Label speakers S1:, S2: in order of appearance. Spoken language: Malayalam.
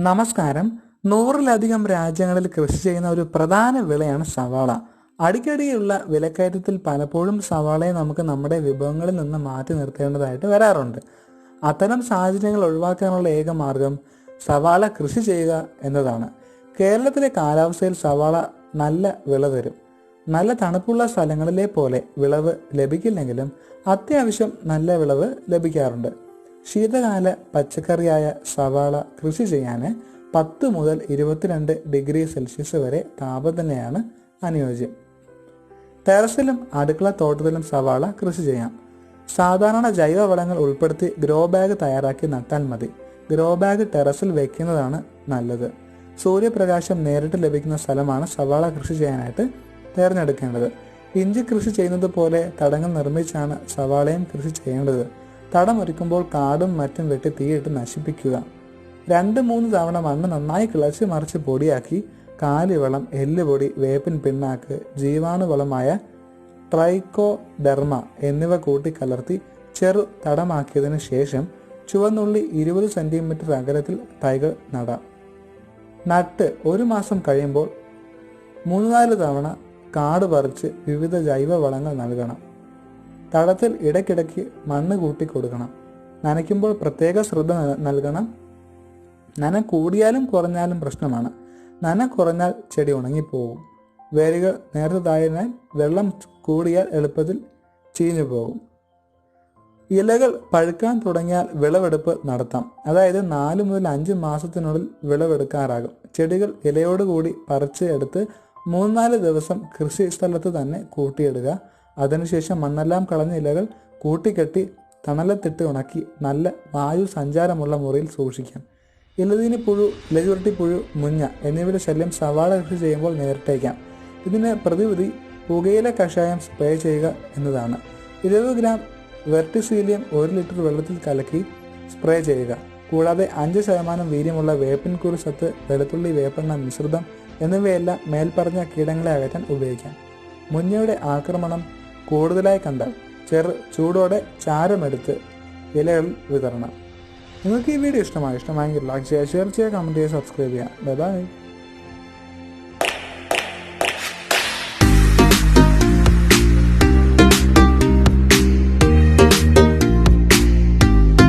S1: നമസ്കാരം. 100-ലധികം രാജ്യങ്ങളിൽ കൃഷി ചെയ്യുന്ന ഒരു പ്രധാന വിളയാണ് സവാള. അടിക്കടിയുള്ള വിലക്കയറ്റത്തിൽ പലപ്പോഴും സവാളയെ നമുക്ക് നമ്മുടെ വിഭവങ്ങളിൽ നിന്ന് മാറ്റി നിർത്തേണ്ടതായിട്ട് വരാറുണ്ട്. അത്തരം സാഹചര്യങ്ങൾ ഒഴിവാക്കാനുള്ള ഏക മാർഗം സവാള കൃഷി ചെയ്യുക എന്നതാണ്. കേരളത്തിലെ കാലാവസ്ഥയിൽ സവാള നല്ല വിള തരും. നല്ല തണുപ്പുള്ള സ്ഥലങ്ങളിലെ പോലെ വിളവ് ലഭിക്കില്ലെങ്കിലും അത്യാവശ്യം നല്ല വിളവ് ലഭിക്കാറുണ്ട്. ശീതകാല പച്ചക്കറിയായ സവാള കൃഷി ചെയ്യാൻ 10 മുതൽ 22 ഡിഗ്രി സെൽഷ്യസ് വരെ താപനിലയാണ് അനുയോജ്യം. ടെറസിലും അടുക്കള തോട്ടത്തിലും സവാള കൃഷി ചെയ്യാം. സാധാരണ ജൈവവളങ്ങൾ ഉൾപ്പെടുത്തി ഗ്രോ ബാഗ് തയ്യാറാക്കി നട്ടാൽ മതി. ഗ്രോ ബാഗ് ടെറസിൽ വയ്ക്കുന്നതാണ് നല്ലത്. സൂര്യപ്രകാശം നേരിട്ട് ലഭിക്കുന്ന സ്ഥലമാണ് സവാള കൃഷി ചെയ്യാനായിട്ട് തിരഞ്ഞെടുക്കേണ്ടത്. ഇഞ്ചി കൃഷി ചെയ്യുന്നത് പോലെ തടങ്ങൾ നിർമ്മിച്ചാണ് സവാളയും കൃഷി ചെയ്യേണ്ടത്. തടമൊരുക്കുമ്പോൾ കാടും മറ്റും വെട്ടി തീയിട്ട് നശിപ്പിക്കുക. 2-3 തവണ മണ്ണ് നന്നായി കിളച്ച് മറിച്ച് പൊടിയാക്കി കാലിവളം, എല്ലുപൊടി, വേപ്പിൻ പിണ്ണാക്ക്, ജീവാണുവളമായ ട്രൈക്കോഡെർമ എന്നിവ കൂട്ടി കലർത്തി ചെറു തടമാക്കിയതിനു ശേഷം ചുവന്നുള്ളി 20 സെന്റിമീറ്റർ അകലത്തിൽ തൈകൾ നടാം. നട്ട് 1 മാസം കഴിയുമ്പോൾ 3-4 തവണ കാട് പറിച്ച് വിവിധ ജൈവവളങ്ങൾ നൽകണം. തടത്തിൽ ഇടയ്ക്കിടയ്ക്ക് മണ്ണ് കൂട്ടി കൊടുക്കണം. നനയ്ക്കുമ്പോൾ പ്രത്യേക ശ്രദ്ധ നൽകണം. നന കൂടിയാലും കുറഞ്ഞാലും പ്രശ്നമാണ്. നന കുറഞ്ഞാൽ ചെടി ഉണങ്ങിപ്പോകും. വേരുകൾ നേർത്തതായതിനാൽ വെള്ളം കൂടിയാൽ എളുപ്പത്തിൽ ചീഞ്ഞു പോകും. ഇലകൾ പഴുക്കാൻ തുടങ്ങിയാൽ വിളവെടുപ്പ് നടത്താം. അതായത് 4 മുതൽ 5 മാസത്തിനുള്ളിൽ വിളവെടുക്കാറാകും. ചെടികൾ ഇലയോടുകൂടി പറിച്ച് എടുത്ത് 3-4 ദിവസം കൃഷി സ്ഥലത്ത് തന്നെ കൂട്ടിയിടുക. അതിനുശേഷം മണ്ണെല്ലാം കളഞ്ഞ ഇലകൾ കൂട്ടിക്കെട്ടി തണലത്തിട്ട് ഉണക്കി നല്ല വായു സഞ്ചാരമുള്ള മുറിയിൽ സൂക്ഷിക്കാം. ഇലതീനി പുഴു, ഇലചുരുട്ടിപ്പുഴു, മുഞ്ഞ എന്നിവയുടെ ശല്യം സവാള കൃഷി ചെയ്യുമ്പോൾ നേരിട്ടേക്കാം. ഇതിന് പ്രതിവിധി പുകയില കഷായം സ്പ്രേ ചെയ്യുക എന്നതാണ്. 20 ഗ്രാം വെർട്ടിസീലിയം 1 ലിറ്റർ വെള്ളത്തിൽ കലക്കി സ്പ്രേ ചെയ്യുക. കൂടാതെ 5% വീര്യമുള്ള വേപ്പിൻ കുരു സത്ത്, വെളുത്തുള്ളി, വേപ്പെണ്ണ മിശ്രിതം എന്നിവയെല്ലാം മേൽപ്പറഞ്ഞ കീടങ്ങളെ അകറ്റാൻ ഉപയോഗിക്കാം. മുഞ്ഞയുടെ ആക്രമണം കൂടുതലായി കണ്ടാൽ ചൂടോടെ ചാരമെടുത്ത് ഇലകളിൽ വിതരണം. നിങ്ങൾക്ക് ഈ വീഡിയോ ഇഷ്ടമായെങ്കിൽ ലൈക്ക് ചെയ്യുക, ഷെയർ ചെയ്യുക, കമൻറ്റ് ചെയ്യുക, സബ്സ്ക്രൈബ് ചെയ്യുക. ബൈ.